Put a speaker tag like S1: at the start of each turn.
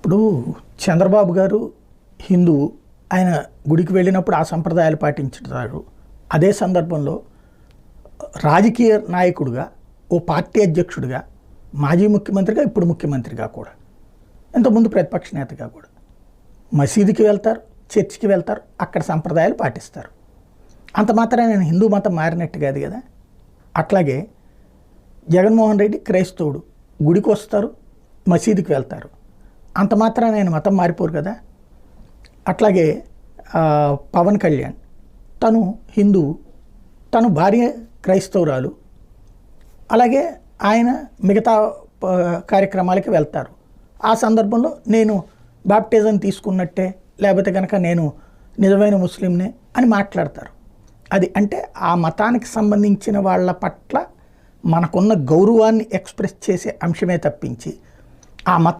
S1: ఇప్పుడు చంద్రబాబు గారు హిందువు, ఆయన గుడికి వెళ్ళినప్పుడు ఆ సంప్రదాయాలు పాటించుతారు. అదే సందర్భంలో రాజకీయ నాయకుడిగా, ఓ పార్టీ అధ్యక్షుడిగా, మాజీ ముఖ్యమంత్రిగా, ఇప్పుడు ముఖ్యమంత్రిగా కూడా, ఇంతకుముందు ప్రతిపక్ష నేతగా కూడా మసీదుకి వెళ్తారు, చర్చికి వెళ్తారు, అక్కడ సంప్రదాయాలు పాటిస్తారు. అంత మాత్రం నేను హిందూ మతం మారినట్టు కాదు కదా. అట్లాగే జగన్మోహన్ రెడ్డి క్రైస్తవుడు, గుడికి వస్తారు, మసీదుకి వెళ్తారు, అంత మాత్రం నేను మతం మారిపోరు కదా. అట్లాగే పవన్ కళ్యాణ్ తను హిందువు, తను భార్య క్రైస్తవురాలు, అలాగే ఆయన మిగతా కార్యక్రమాలకి వెళ్తారు. ఆ సందర్భంలో నేను బాప్టిజం తీసుకున్నట్టే, లేకపోతే కనుక నేను నిజమైన ముస్లింనే అని మాట్లాడతారు. అది అంటే ఆ మతానికి సంబంధించిన వాళ్ళ పట్ల మనకున్న గౌరవాన్ని ఎక్స్ప్రెస్ చేసే అంశమే తప్పించి ఆ మత